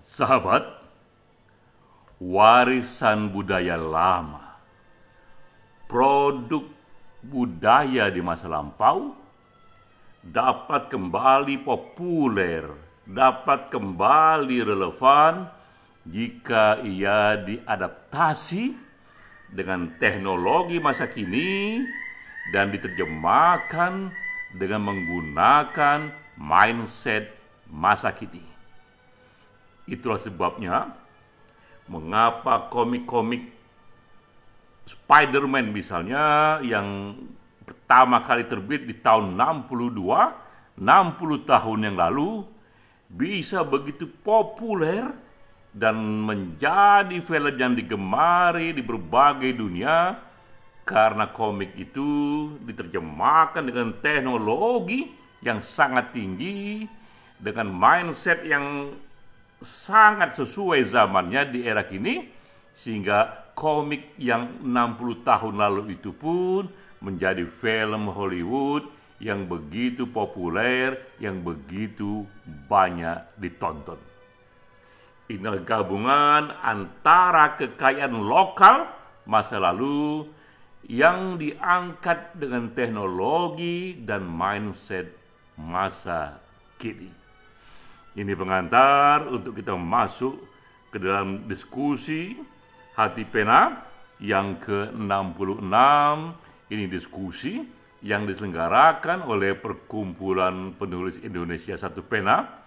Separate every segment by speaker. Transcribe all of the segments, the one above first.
Speaker 1: Sahabat, warisan budaya lama, produk budaya di masa lampau dapat kembali populer, dapat kembali relevan jika ia diadaptasi dengan teknologi masa kini dan diterjemahkan dengan menggunakan mindset masa kini. Itulah sebabnya mengapa komik-komik Spider-Man misalnya yang pertama kali terbit di tahun 62, 60 tahun yang lalu bisa begitu populer dan menjadi film yang digemari di berbagai dunia karena komik itu diterjemahkan dengan teknologi yang sangat tinggi, dengan mindset yang sangat sesuai zamannya di era kini, sehingga komik yang 60 tahun lalu itu pun menjadi film Hollywood yang begitu populer, yang begitu banyak ditonton. Inilah gabungan antara kekayaan lokal masa lalu yang diangkat dengan teknologi dan mindset masa kini. Ini pengantar untuk kita masuk ke dalam diskusi Hati Pena yang ke-66. Ini diskusi yang diselenggarakan oleh Perkumpulan Penulis Indonesia Satu Pena.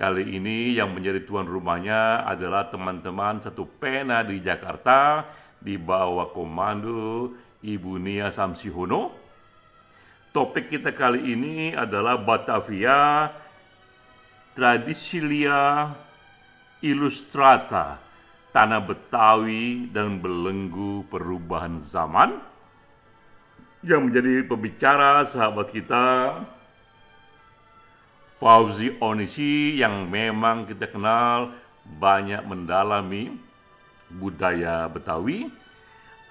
Speaker 1: Kali ini yang menjadi tuan rumahnya adalah teman-teman Satu Pena di Jakarta di bawah komando Ibu Nia Samsihono. Topik kita kali ini adalah Batavia Tradisilia Illustrata, Tanah Betawi dan Belenggu Perubahan Zaman. Yang menjadi pembicara sahabat kita Fauzi Onisi, yang memang kita kenal banyak mendalami budaya Betawi.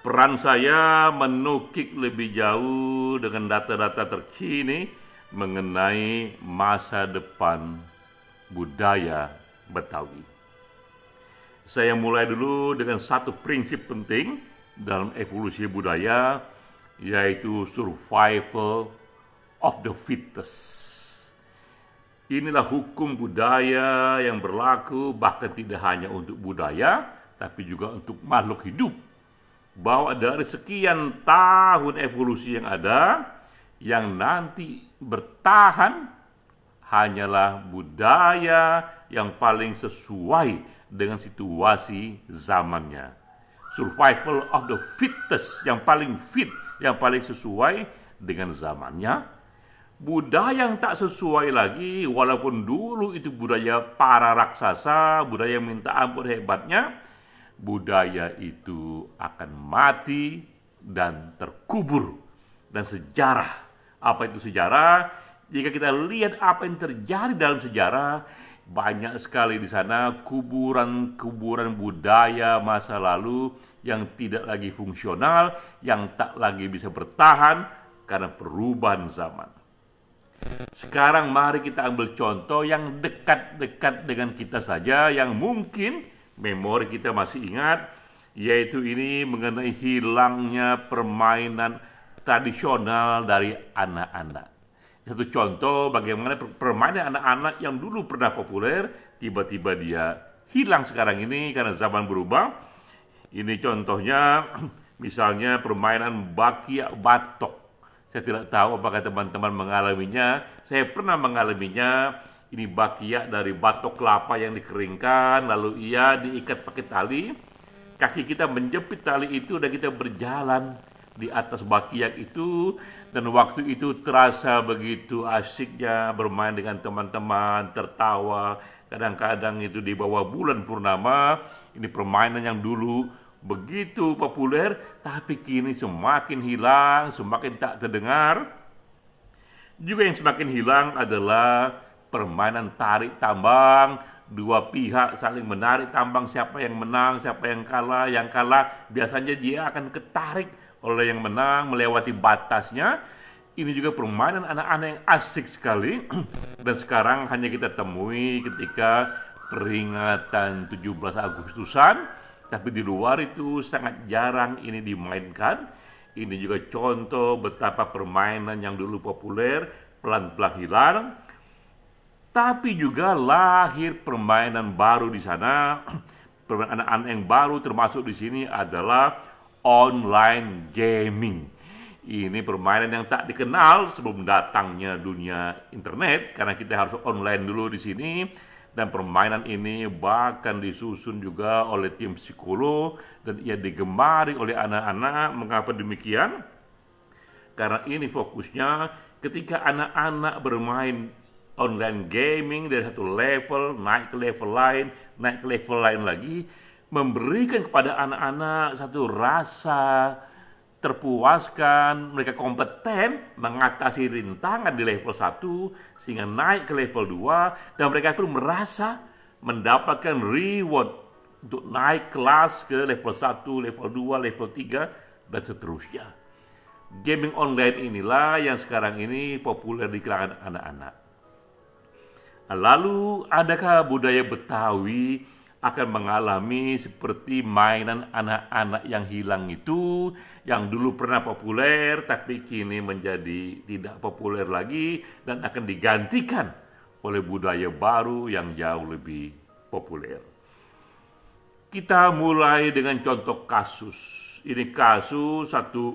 Speaker 1: Peran saya menukik lebih jauh dengan data-data terkini mengenai masa depan budaya Betawi. Saya mulai dulu dengan satu prinsip penting dalam evolusi budaya, yaitu survival of the fittest. Inilah hukum budaya yang berlaku bahkan tidak hanya untuk budaya, tapi juga untuk makhluk hidup. Bahwa dari sekian tahun evolusi yang ada, yang nanti bertahan hanyalah budaya yang paling sesuai dengan situasi zamannya. Survival of the fittest, yang paling fit, yang paling sesuai dengan zamannya. Budaya yang tak sesuai lagi, walaupun dulu itu budaya para raksasa, budaya minta ampun hebatnya, budaya itu akan mati dan terkubur. Dan sejarah, apa itu sejarah? Jika kita lihat apa yang terjadi dalam sejarah, banyak sekali di sana kuburan-kuburan budaya masa lalu yang tidak lagi fungsional, yang tak lagi bisa bertahan karena perubahan zaman. Sekarang mari kita ambil contoh yang dekat-dekat dengan kita saja, yang mungkin memori kita masih ingat, yaitu ini mengenai hilangnya permainan tradisional dari anak-anak. Satu contoh bagaimana permainan anak-anak yang dulu pernah populer, tiba-tiba dia hilang sekarang ini karena zaman berubah. Ini contohnya, misalnya permainan bakiak batok. Saya tidak tahu apakah teman-teman mengalaminya. Saya pernah mengalaminya. Ini bakiak dari batok kelapa yang dikeringkan, lalu ia diikat pakai tali. Kaki kita menjepit tali itu dan kita berjalan di atas bakiak itu, dan waktu itu terasa begitu asiknya bermain dengan teman-teman, tertawa. Kadang-kadang itu di bawah bulan purnama. Ini permainan yang dulu begitu populer, tapi kini semakin hilang, semakin tak terdengar. Juga yang semakin hilang adalah permainan tarik tambang. Dua pihak saling menarik tambang, siapa yang menang, siapa yang kalah. Yang kalah biasanya dia akan ketarik oleh yang menang melewati batasnya. Ini juga permainan anak-anak yang asik sekali dan sekarang hanya kita temui ketika peringatan 17 Agustusan, tapi di luar itu sangat jarang ini dimainkan. Ini juga contoh betapa permainan yang dulu populer pelan-pelan hilang, tapi juga lahir permainan baru di sana. Permainan anak-anak yang baru termasuk di sini adalah online gaming. Ini permainan yang tak dikenal sebelum datangnya dunia internet, karena kita harus online dulu di sini. Dan permainan ini bahkan disusun juga oleh tim psikolog dan ia digemari oleh anak-anak. Mengapa demikian? Karena ini fokusnya ketika anak-anak bermain online gaming dari satu level naik ke level lain, naik ke level lain lagi, memberikan kepada anak-anak satu rasa terpuaskan, mereka kompeten mengatasi rintangan di level 1 sehingga naik ke level 2, dan mereka pun merasa mendapatkan reward untuk naik kelas ke level 1, level 2, level 3 dan seterusnya. Gaming online inilah yang sekarang ini populer di kalangan anak-anak. Lalu adakah budaya Betawi akan mengalami seperti mainan anak-anak yang hilang itu, yang dulu pernah populer tapi kini menjadi tidak populer lagi dan akan digantikan oleh budaya baru yang jauh lebih populer? Kita mulai dengan contoh kasus. Ini kasus satu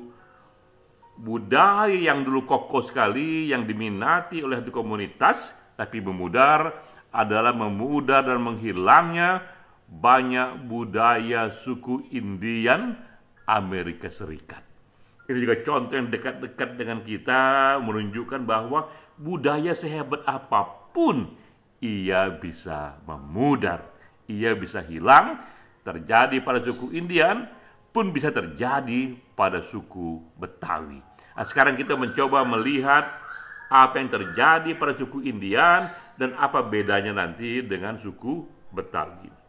Speaker 1: budaya yang dulu kokoh sekali, yang diminati oleh satu komunitas, tapi adalah memudar dan menghilangnya banyak budaya suku Indian Amerika Serikat. Ini juga contoh yang dekat-dekat dengan kita, menunjukkan bahwa budaya sehebat apapun ia bisa memudar, ia bisa hilang. Terjadi pada suku Indian pun bisa terjadi pada suku Betawi. Nah, sekarang kita mencoba melihat apa yang terjadi pada suku Indian dan apa bedanya nanti dengan suku Betawi.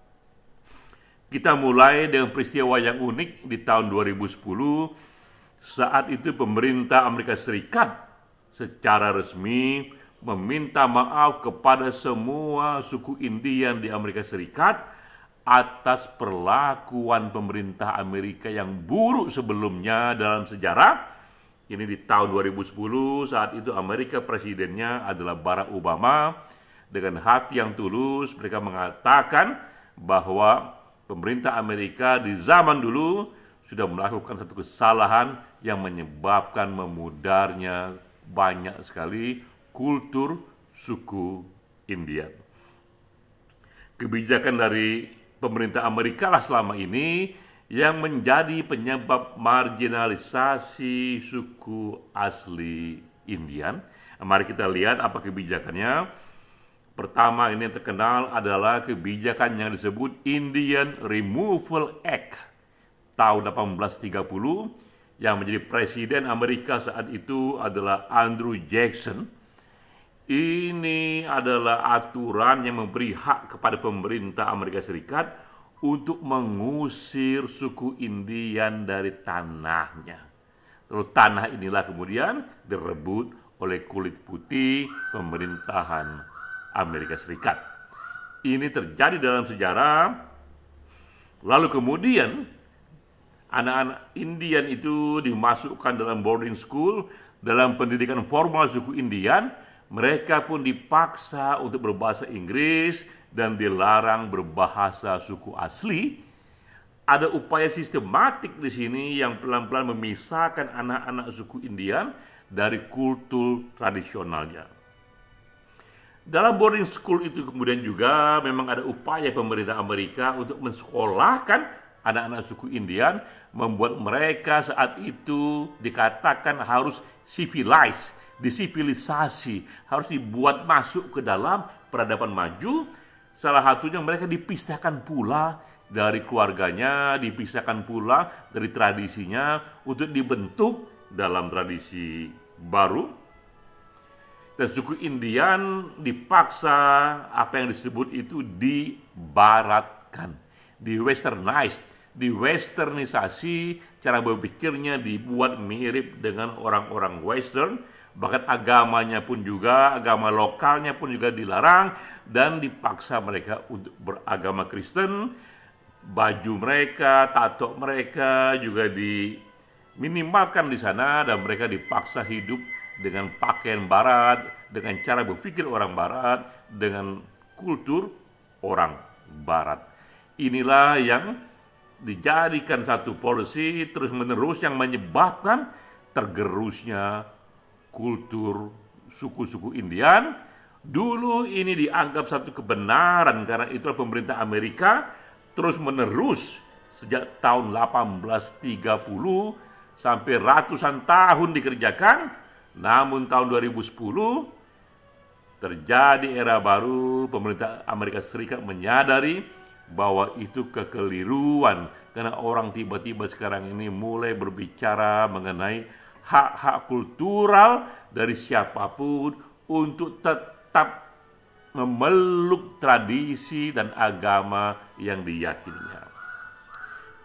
Speaker 1: Kita mulai dengan peristiwa yang unik di tahun 2010. Saat itu pemerintah Amerika Serikat secara resmi meminta maaf kepada semua suku Indian di Amerika Serikat atas perlakuan pemerintah Amerika yang buruk sebelumnya dalam sejarah. Ini di tahun 2010, saat itu Amerika presidennya adalah Barack Obama. Dengan hati yang tulus mereka mengatakan bahwa pemerintah Amerika di zaman dulu sudah melakukan satu kesalahan yang menyebabkan memudarnya banyak sekali kultur suku Indian. Kebijakan dari pemerintah Amerika lah selama ini yang menjadi penyebab marginalisasi suku asli Indian. Mari kita lihat apa kebijakannya. Pertama, ini yang terkenal adalah kebijakan yang disebut Indian Removal Act tahun 1830, yang menjadi presiden Amerika saat itu adalah Andrew Jackson. Ini adalah aturan yang memberi hak kepada pemerintah Amerika Serikat untuk mengusir suku Indian dari tanahnya. Lalu tanah inilah kemudian direbut oleh kulit putih pemerintahan Amerika Serikat. Ini terjadi dalam sejarah. Lalu kemudian anak-anak Indian itu dimasukkan dalam boarding school, dalam pendidikan formal suku Indian. Mereka pun dipaksa untuk berbahasa Inggris dan dilarang berbahasa suku asli. Ada upaya sistematik di sini yang pelan-pelan memisahkan anak-anak suku Indian dari kultur tradisionalnya. Dalam boarding school itu kemudian juga memang ada upaya pemerintah Amerika untuk mensekolahkan anak-anak suku Indian, membuat mereka saat itu dikatakan harus civilized, disivilisasi, harus dibuat masuk ke dalam peradaban maju. Salah satunya mereka dipisahkan pula dari keluarganya, dipisahkan pula dari tradisinya untuk dibentuk dalam tradisi baru. Dan suku Indian dipaksa apa yang disebut itu dibaratkan, di-westernized, di-westernisasi, cara berpikirnya dibuat mirip dengan orang-orang western, bahkan agamanya pun juga, agama lokalnya pun juga dilarang, dan dipaksa mereka untuk beragama Kristen. Baju mereka, tato mereka juga diminimalkan di sana, dan mereka dipaksa hidup dengan pakaian barat, dengan cara berpikir orang barat, dengan kultur orang barat. Inilah yang dijadikan satu polisi terus-menerus yang menyebabkan tergerusnya kultur suku-suku Indian. Dulu ini dianggap satu kebenaran karena itulah pemerintah Amerika terus-menerus sejak tahun 1830 sampai ratusan tahun dikerjakan. Namun tahun 2010 terjadi era baru, pemerintah Amerika Serikat menyadari bahwa itu kekeliruan, karena orang tiba-tiba sekarang ini mulai berbicara mengenai hak-hak kultural dari siapapun untuk tetap memeluk tradisi dan agama yang diyakininya.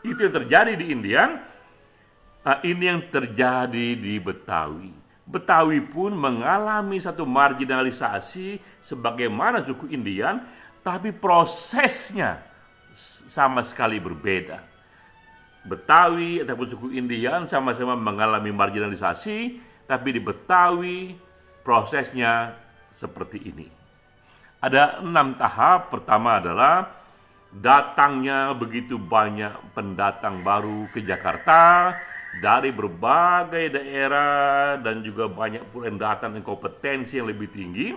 Speaker 1: Itu yang terjadi di India. Ini yang terjadi di Betawi. Betawi pun mengalami satu marginalisasi sebagaimana suku Indian, tapi prosesnya sama sekali berbeda. Betawi ataupun suku Indian sama-sama mengalami marginalisasi, tapi di Betawi prosesnya seperti ini. Ada 6 tahap. Pertama adalah datangnya begitu banyak pendatang baru ke Jakarta dari berbagai daerah, dan juga banyak pula yang datang dengan kompetensi yang lebih tinggi,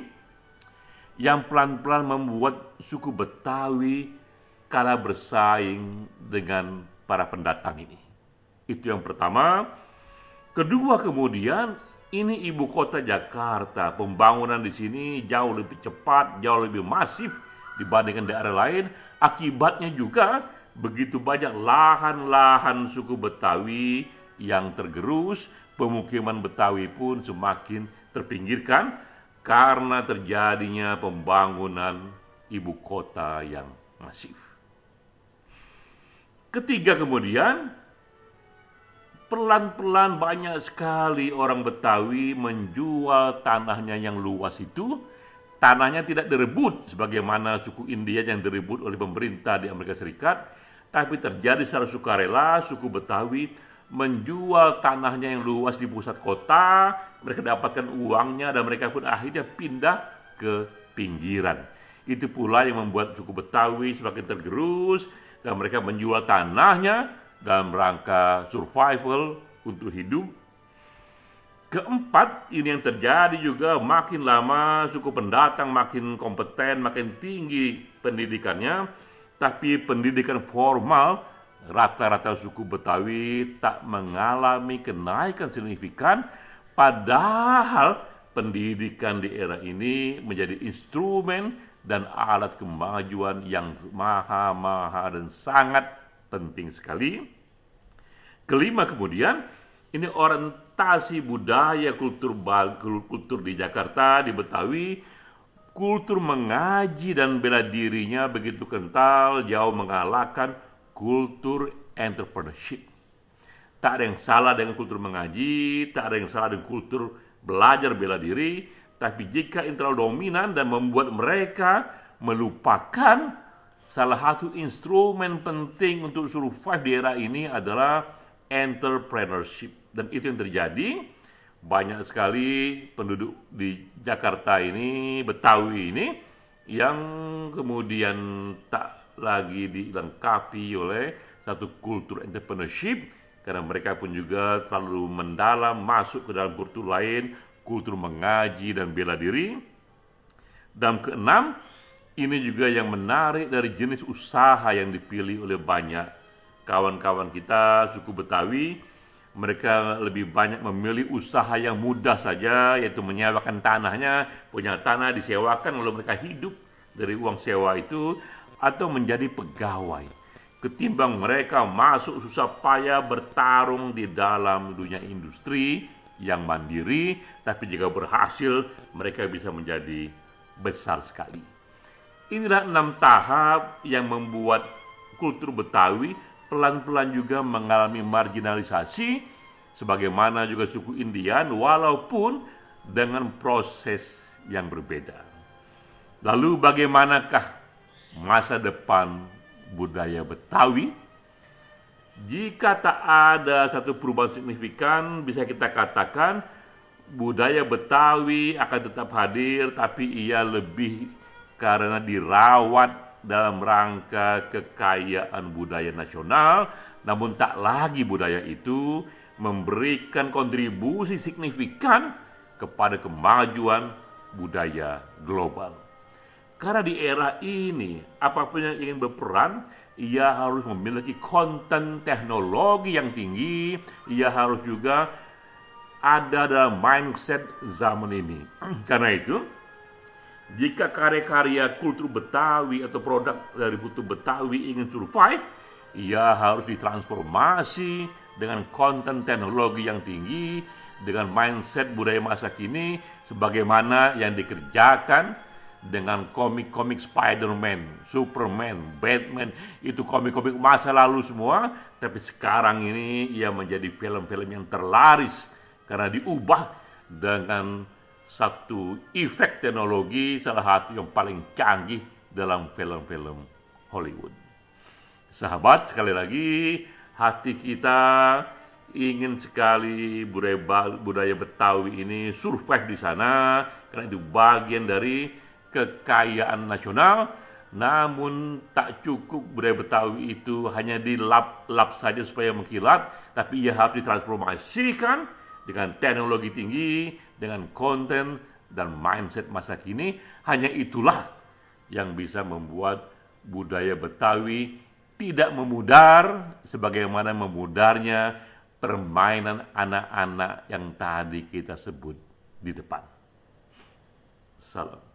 Speaker 1: yang pelan-pelan membuat suku Betawi kalah bersaing dengan para pendatang ini. Itu yang pertama. Kedua, kemudian ini ibu kota Jakarta. Pembangunan di sini jauh lebih cepat, jauh lebih masif dibandingkan daerah lain. Akibatnya juga begitu banyak lahan-lahan suku Betawi yang tergerus. Pemukiman Betawi pun semakin terpinggirkan karena terjadinya pembangunan ibu kota yang masif. Ketiga, kemudian pelan-pelan banyak sekali orang Betawi menjual tanahnya yang luas itu. Tanahnya tidak direbut sebagaimana suku India yang direbut oleh pemerintah di Amerika Serikat, tapi terjadi secara sukarela. Suku Betawi menjual tanahnya yang luas di pusat kota, mereka dapatkan uangnya, dan mereka pun akhirnya pindah ke pinggiran. Itu pula yang membuat suku Betawi semakin tergerus, dan mereka menjual tanahnya dalam rangka survival untuk hidup. Keempat, ini yang terjadi juga, makin lama suku pendatang makin kompeten, makin tinggi pendidikannya, tapi pendidikan formal rata-rata suku Betawi tak mengalami kenaikan signifikan, padahal pendidikan di era ini menjadi instrumen dan alat kemajuan yang maha dan sangat penting sekali. Kelima, kemudian ini orientasi budaya kultur di Jakarta, di Betawi. Kultur mengaji dan bela dirinya begitu kental, jauh mengalahkan kultur entrepreneurship. Tak ada yang salah dengan kultur mengaji, tak ada yang salah dengan kultur belajar bela diri, tapi jika ini terlalu dominan dan membuat mereka melupakan salah satu instrumen penting untuk survive di era ini adalah entrepreneurship. Dan itu yang terjadi. Banyak sekali penduduk di Jakarta ini, Betawi ini, yang kemudian tak lagi dilengkapi oleh satu kultur entrepreneurship, karena mereka pun juga terlalu mendalam masuk ke dalam kultur lain, kultur mengaji dan bela diri. Dan keenam, ini juga yang menarik dari jenis usaha yang dipilih oleh banyak kawan-kawan kita suku Betawi. Mereka lebih banyak memilih usaha yang mudah saja, yaitu menyewakan tanahnya, punya tanah disewakan lalu mereka hidup dari uang sewa itu, atau menjadi pegawai, ketimbang mereka masuk susah payah bertarung di dalam dunia industri yang mandiri, tapi jika berhasil mereka bisa menjadi besar sekali. Inilah 6 tahap yang membuat kultur Betawi pelan-pelan juga mengalami marginalisasi, sebagaimana juga suku Indian, walaupun dengan proses yang berbeda. Lalu bagaimanakah masa depan budaya Betawi? Jika tak ada satu perubahan signifikan, bisa kita katakan budaya Betawi akan tetap hadir, tapi ia lebih karena dirawat dalam rangka kekayaan budaya nasional, namun tak lagi budaya itu memberikan kontribusi signifikan kepada kemajuan budaya global. Karena di era ini, apapun yang ingin berperan, ia harus memiliki konten teknologi yang tinggi, ia harus juga ada dalam mindset zaman ini. Karena itu, jika karya-karya kultur Betawi atau produk dari kultur Betawi ingin survive, ia harus ditransformasi dengan konten teknologi yang tinggi, dengan mindset budaya masa kini, sebagaimana yang dikerjakan dengan komik-komik Spider-Man, Superman, Batman. Itu komik-komik masa lalu semua, tapi sekarang ini ia menjadi film-film yang terlaris karena diubah dengan satu efek teknologi, salah satu yang paling canggih dalam film-film Hollywood. Sahabat, sekali lagi, hati kita ingin sekali budaya Betawi ini survive di sana, karena itu bagian dari kekayaan nasional. Namun tak cukup budaya Betawi itu hanya dilap-lap saja supaya mengkilat, tapi ia harus ditransformasikan dengan teknologi tinggi, dengan konten dan mindset masa kini. Hanya itulah yang bisa membuat budaya Betawi tidak memudar sebagaimana memudarnya permainan anak-anak yang tadi kita sebut di depan. Salam.